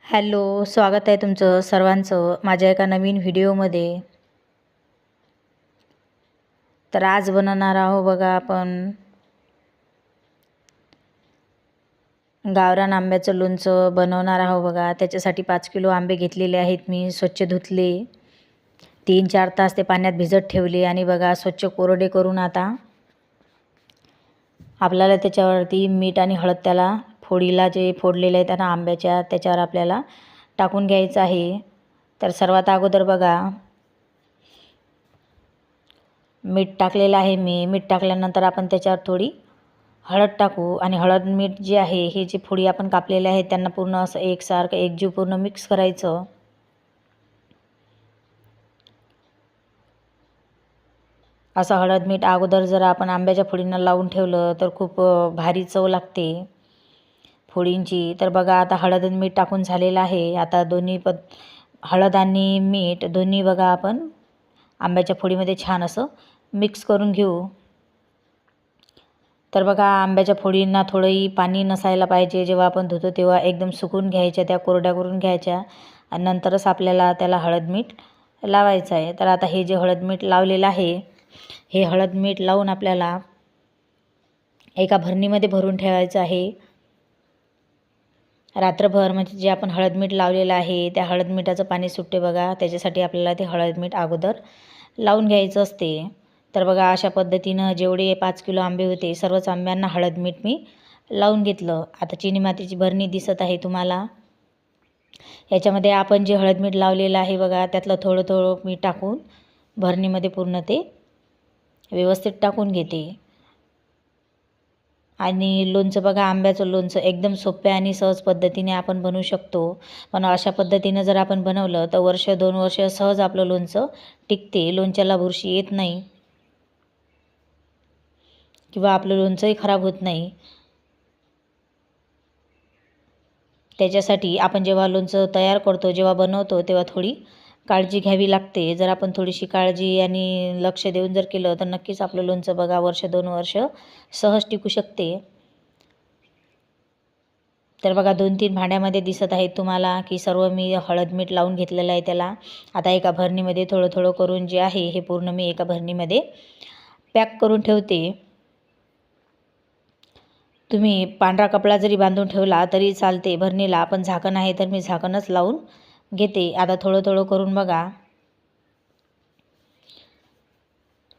Hello, स्वागत आहे तुमचं सर्वांचं माझ्या एका नवीन व्हिडिओमध्ये. तर आज बनवणार आहोत बघा आपण गावरान आंब्याचं लोणचं बनवणार आहोत बघा. त्याच्यासाठी 5 किलो आंबे घेतलेले आहेत मी. स्वच्छ धुतले, 3-4 तास ते पाण्यात भिजत ठेवले आणि बघा स्वच्छ कोरडे करून आता आपल्याला त्याच्यावरती मीठ आणि हळद त्याला फोडीला जे फोडलेले आहेत ना आंब्याच्या त्याच्यावर आपल्याला टाकून घ्यायचं आहे. तर सर्वात अगोदर बघा मीठ टाकलेलं आहे मी. मीठ टाकल्यानंतर आपण त्याच्यावर थोडी हळद टाकू आणि हळद मीठ जे आहे हे जे फोडी आपण कापलेले आहेत त्यांना पूर्ण असं एकसारखं एकजीव पूर्ण मिक्स करायचं. असं हळद मीठ अगोदर जर आपण आंब्याच्या फोडींना लावून ठेवलं तर खूप भारी चव लागते फोडींची. तर बघा आता हळद आणि मीठ टाकून झालेलं आहे. आता हळद आणि मीठ दोन्ही बघा आपण आंब्याच्या फोडीमध्ये छान असं मिक्स करून घेऊ. तर बघा आंब्याच्या फोडींना थोडंही पाणी नसायला पाहिजे. जेव्हा आपण धुतो तेव्हा एकदम सुकून घ्यायच्या, त्या कोरड्या करून घ्यायच्या आणि नंतरच आपल्याला त्याला हळद मीठ लावायचं आहे. तर आता हे जे हळद मीठ लावलेलं आहे हे हळद मीठ लावून आपल्याला एका भरणीमध्ये भरून ठेवायचं आहे रात्रभर. म्हणजे जे आपण हळद मीठ लावलेलं आहे त्या हळद मिठाचं पाणी सुटते बघा, त्याच्यासाठी आपल्याला ते हळद मीठ अगोदर लावून घ्यायचं असते. तर बघा अशा पद्धतीनं जेवढे 5 किलो आंबे होते सर्वच आंब्यांना हळद मीठ मी लावून घेतलं. आता चिनी मातीची भरणी दिसत आहे तुम्हाला. याच्यामध्ये आपण जे हळद मीठ लावलेलं आहे बघा त्यातलं थोडं थोडं मी टाकून भरणीमध्ये पूर्ण ते व्यवस्थित टाकून घेते. आणि लोणचं बघा आंब्याचं लोणचं एकदम सोप्या आणि सहज पद्धतीने आपण बनवू शकतो. पण अशा पद्धतीनं जर आपण बनवलं तर 1-2 वर्ष सहज आपलं लोणचं टिकते. लोणच्याला बुरशी येत नाही किंवा आपलं लोणचंही खराब होत नाही. त्याच्यासाठी आपण जेव्हा लोणचं तयार करतो, जेव्हा बनवतो तेव्हा थोडी काळजी घ्यावी लागते. जर आपण थोडीशी काळजी आणि लक्ष देऊन जर केलं तर नक्कीच आपलं लोणचं बघा 1-2 वर्ष सहज टिकू शकते. तर बघा 2-3 भांड्यामध्ये दिसत आहेत तुम्हाला की सर्व मी हळद मीठ लावून घेतलेलं आहे त्याला. आता एका भरणीमध्ये थोडं थोडं करून जे आहे हे पूर्ण मी एका भरणीमध्ये पॅक करून ठेवते. तुम्ही पांढरा कपडा जरी बांधून ठेवला तरी चालते भरणीला, पण झाकण आहे तर मी झाकणच लावून घेते. आता थोडं थोडं करून बघा,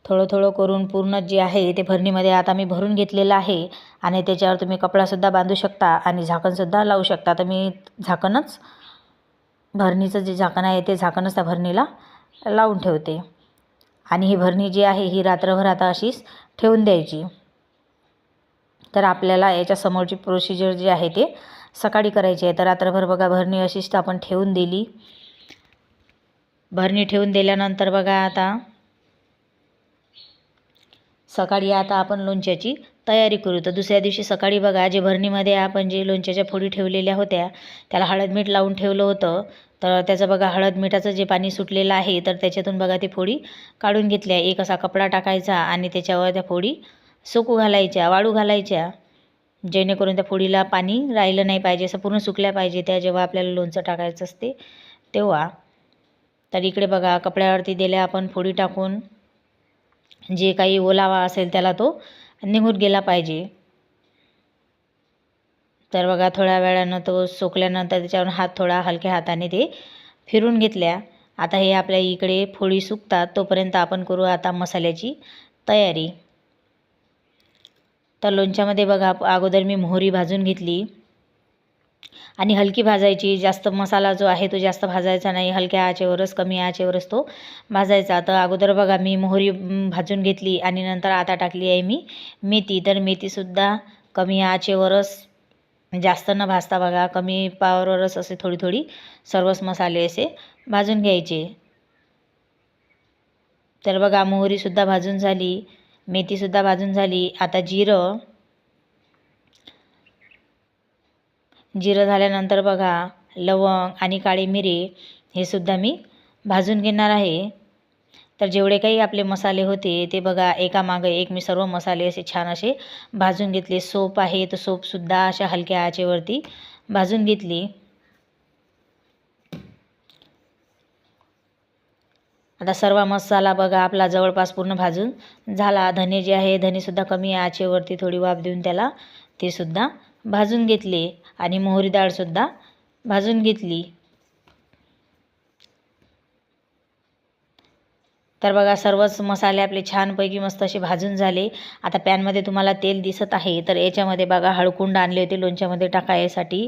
थोडं थोडं करून पूर्ण जे आहे ते भरणीमध्ये आता मी भरून घेतलेलं आहे. आणि त्याच्यावर तुम्ही कपडासुद्धा बांधू शकता आणि झाकणसुद्धा लावू शकता. तर मी झाकणच, भरणीचं जे झाकण आहे ते झाकणच त्या भरणीला लावून ठेवते. आणि ही भरणी जी आहे ही रात्रभर आता अशीच ठेवून द्यायची. तर आपल्याला याच्या समोरची प्रोसिजर जी आहे ते सकाळी करायची आहे. तर रात्रभर बघा भरणी अशीच आपण ठेवून दिली. भरणी ठेवून दिल्यानंतर बघा आता सकाळी आता आपण लोणच्याची तयारी करू. तर दुसऱ्या दिवशी सकाळी बघा जे भरणीमध्ये आपण जे लोणच्याच्या फोडी ठेवलेल्या होत्या त्याला हळद मीठ लावून ठेवलं होतं. तर त्याचं बघा हळद मिठाचं जे पाणी सुटलेलं आहे तर त्याच्यातून बघा ते फोडी काढून घेतल्या. एक असा कपडा टाकायचा आणि त्याच्यावर त्या फोडी सुकू घालायच्या, वाळू घालायच्या, जेणेकरून त्या फोडीला पाणी राहिलं नाही पाहिजे, असं पूर्ण सुकल्या पाहिजे त्या जेव्हा आपल्याला लोणचं टाकायचं असते तेव्हा. तर इकडे बघा कपड्यावरती दिल्या आपण फोडी टाकून, जे काही ओलावा असेल त्याला तो निघून गेला पाहिजे. तर बघा थोड्या वेळानं तो सुकल्यानंतर त्याच्यावर हात थोडा हलक्या हाताने ते फिरून घेतल्या. आता हे आपल्या इकडे फोडी सुकतात तोपर्यंत आपण करू आता मसाल्याची तयारी. तर लोणच्यामध्ये बघा अगोदर मी मोहरी भाजून घेतली आणि हलकी भाजायची. जास्त मसाला जो आहे तो जास्त भाजायचा नाही, हलक्या आचेवरच, कमी आचेवरच तो भाजायचा. तर अगोदर बघा मी मोहरी भाजून घेतली आणि नंतर आता टाकली आहे मी मेथी. तर मेथीसुद्धा कमी आचेवरच, जास्त न भाजता बघा कमी पावरवरच असे थोडी थोडी सर्वच मसाले असे भाजून घ्यायचे. तर बघा मोहरीसुद्धा भाजून झाली, मेथीसुद्धा भाजून झाली. आता जिरं झाल्यानंतर बघा लवंग आणि काळी मिरी हे सुद्धा मी भाजून घेणार आहे. तर जेवढे काही आपले मसाले होते ते बघा एकामागे एक मी सर्व मसाले असे छान असे भाजून घेतले. सोप आहे तर सोपसुद्धा अशा हलक्या आचेवरती भाजून घेतली. आता सर्व मसाला बघा आपला जवळपास पूर्ण भाजून झाला. धने जे आहे धनेसुद्धा कमी आचेवरती थोडी वाफ देऊन त्याला ते सुद्धा भाजून घेतले आणि मोहरी डाळसुद्धा भाजून घेतली. तर बघा सर्वच मसाले आपले छानपैकी मस्त असे भाजून झाले. आता पॅनमध्ये तुम्हाला तेल दिसत आहे, तर याच्यामध्ये बघा हळकुंड आणले होते लोणच्यामध्ये टाकायसाठी.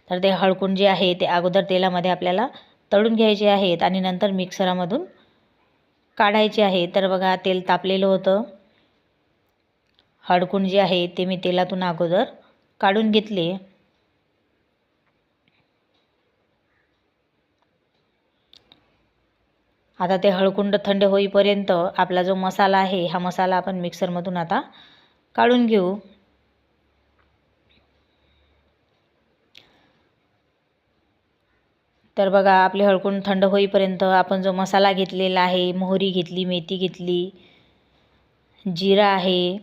तर ते हळकुंड जे आहे ते अगोदर तेलामध्ये आपल्याला तळून घ्यायचे आहेत आणि नंतर मिक्सरामधून काढायचे आहे. तर बघा तेल तापलेलं होतं. हळकुंड जे आहे ते मी तेलातून अगोदर काढून घेतले. आता ते हळकुंड थंड होईपर्यंत आपला जो मसाला आहे हा मसाला आपण मिक्सरमधून आता काढून घेऊ. तर बघा आपले हळकुंड थंड होईपर्यंत आपण जो मसाला घेतलेला आहे, मोहरी घेतली, मेथी घेतली, जिरा आहे,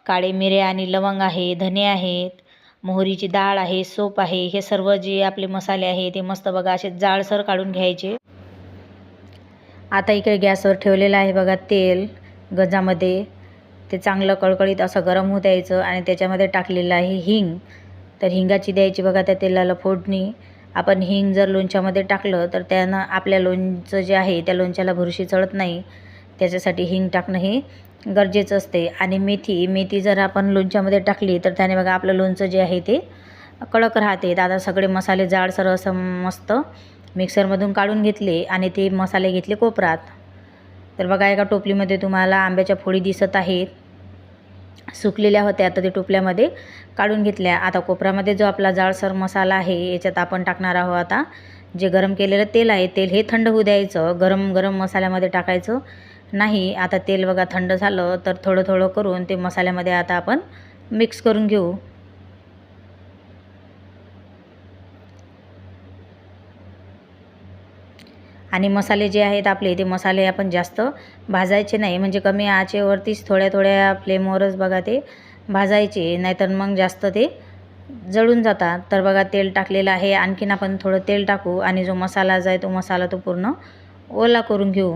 काळे मिरे आणि लवंग आहे, धने आहेत, मोहरीची डाळ आहे, सोप आहे, हे सर्व जे आपले मसाले आहे ते मस्त बघा असे जाडसर काढून घ्यायचे. आता इकडे गॅसवर ठेवलेलं आहे बघा तेल गंजामध्ये. ते चांगलं कळकळीत असं गरम होऊ द्यायचं आणि त्याच्यामध्ये टाकलेलं आहे हिंग. तर हिंगाची द्यायची बघा त्या तेलाला फोडणी. आपण हिंग जर लोणच्यामध्ये टाकलं तर त्यानं आपल्या लोणचं जे आहे त्या लोणच्याला बुरशी चढत नाही. त्याच्यासाठी हिंग टाकणं हे गरजेचं असते. आणि मेथी जर आपण लोणच्यामध्ये टाकली तर त्याने बघा आपलं लोणचं जे आहे ते कडक राहते. आता सगळे मसाले जाडसर असं मस्त मिक्सरमधून काढून घेतले आणि ते मसाले घेतले कोपरात. तर बघा एका टोपलीमध्ये तुम्हाला आंब्याच्या फोडी दिसत आहेत, सुकलेल्या होत्या. आता ते टोपल्यामध्ये काढून घेतल्या. आता कोपरामध्ये जो आपला जाडसर मसाला आहे याच्यात आपण टाकणार आहोत आता जे गरम केलेलं तेल आहे. तेल हे थंड होऊ द्यायचं, गरम मसाल्यामध्ये टाकायचं नाही. आता तेल बघा थंड झालं तर थोडं थोडं करून ते मसाल्यामध्ये आता आपण मिक्स करून घेऊ. आणि मसाले जे आहेत आपले ते मसाले आपण जास्त भाजायचे नाही, म्हणजे कमी आचेवरतीच थोड्या थोड्या फ्लेमवरच बघा ते भाजायचे, नाहीतर मग जास्त ते जळून जातात. तर बघा तेल टाकलेलं आहे, आणखीन आपण थोडं तेल टाकू आणि जो मसाला जो आहे तो मसाला तो पूर्ण ओला करून घेऊ.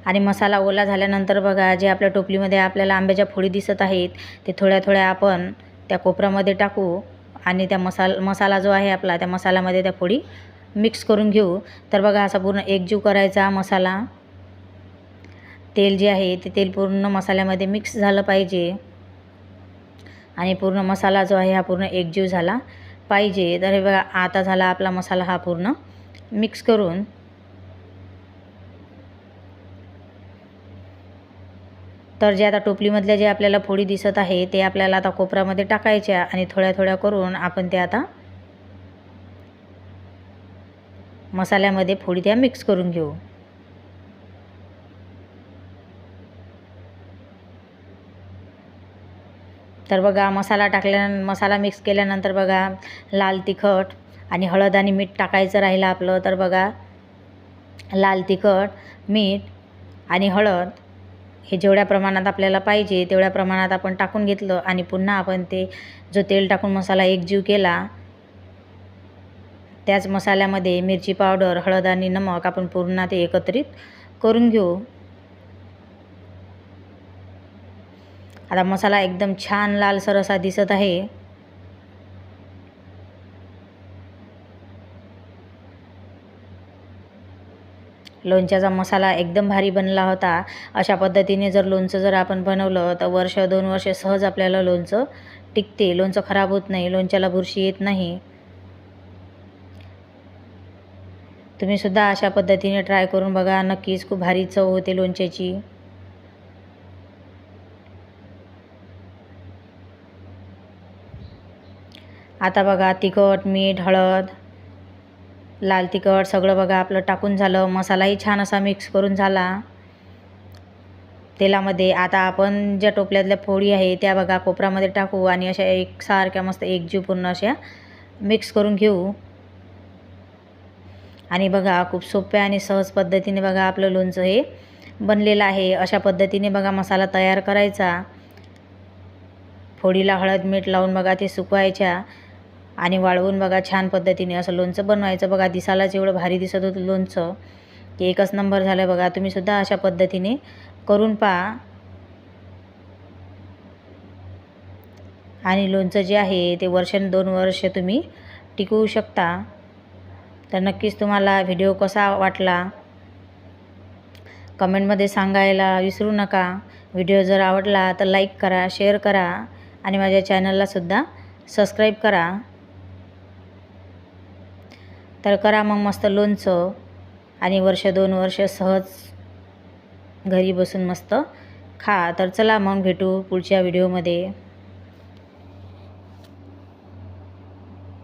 आणि मसाला ओला झाल्यानंतर बघा जे आपल्या टोपलीमध्ये आपल्याला आंब्याच्या फोडी दिसत आहेत ते थोड्या थोड्या आपण त्या कोपऱ्यामध्ये टाकू आणि त्या मसाला जो आहे आपला त्या मसाल्यामध्ये त्या फोडी मिक्स करून घेऊ. तर बघा असा पूर्ण एकजीव करायचा मसाला. तेल जे आहे ते तेल पूर्ण मसाल्यामध्ये मिक्स झालं पाहिजे आणि पूर्ण मसाला जो आहे हा पूर्ण एकजीव झाला पाहिजे. तर हे बघा आता झाला आपला मसाला हा पूर्ण मिक्स करून. तर जे आता टोपलीमधल्या जे आपल्याला फोडी दिसत आहे ते आपल्याला आता कोपऱ्यामध्ये टाकायच्या आणि थोड्या थोड्या करून आपण ते आता मसाल्यामध्ये फोडी त्या मिक्स करून घेऊ. तर बघा मसाला मिक्स केल्यानंतर बघा लाल तिखट आणि हळद आणि मीठ टाकायचं राहिलं आपलं. तर बघा लाल तिखट, मीठ आणि हळद हे जेवढ्या प्रमाणात आपल्याला पाहिजे तेवढ्या प्रमाणात आपण टाकून घेतलं आणि पुन्हा आपण ते जो तेल टाकून मसाला एकजीव केला त्याच मसाल्यामध्ये मिरची पावडर, हळद आणि नमक आपण पूर्ण ते एकत्रित करून घेऊ. आता मसाला एकदम छान लालसर असा दिसत आहे. लोणच्याचा मसाला एकदम भारी बनला होता. अशा पद्धतीने जर आपण बनवलं तर 1-2 वर्ष सहज आपल्याला लोणचं टिकते. लोणचं खराब होत नाही, लोणच्याला बुरशी येत नाही. तुम्ही सुद्धा अशा पद्धतीने ट्राय करून बघा, नक्कीच खूप भारी चव होते लोणच्याची. आता बघा तिखट, मीठ, हळद, लाल तिखट सगळं बघा आपलं टाकून झालं. मसालाही छान असा मिक्स करून झाला तेलामध्ये. आता आपण ज्या टोपल्यातल्या फोडी आहे त्या बघा कोपऱ्यामध्ये टाकू आणि अशा एकसारख्या मस्त एकजीव पूर्ण अशा मिक्स करून घेऊ. आणि बघा खूप सोप्या आणि सहज पद्धतीने बघा आपलं लोणचं हे बनलेलं आहे. अशा पद्धतीने बघा मसाला तयार करायचा. फोडीला हळद मीठ लावून बघा ते सुकवायच्या आणि वाळवून बघा छान पद्धतीने असं लोणचं बनवायचं. बघा दिसायलाच एवढं भारी दिसत होतं लोणचं की एकच नंबर झालं बघा. तुम्हीसुद्धा अशा पद्धतीने करून पहा. आणि लोणचं जे आहे ते 1-2 वर्ष तुम्ही टिकवू शकता. तर नक्कीच तुम्हाला व्हिडिओ कसा वाटला कमेंटमध्ये सांगायला विसरू नका. व्हिडिओ जर आवडला तर लाईक करा, शेअर करा आणि माझ्या चॅनललासुद्धा सबस्क्राईब करा. तर करा मग मस्त लोणचं आणि 1-2 वर्ष सहज घरी बसून मस्त खा. तर चला मग भेटू पुढच्या व्हिडिओमध्ये.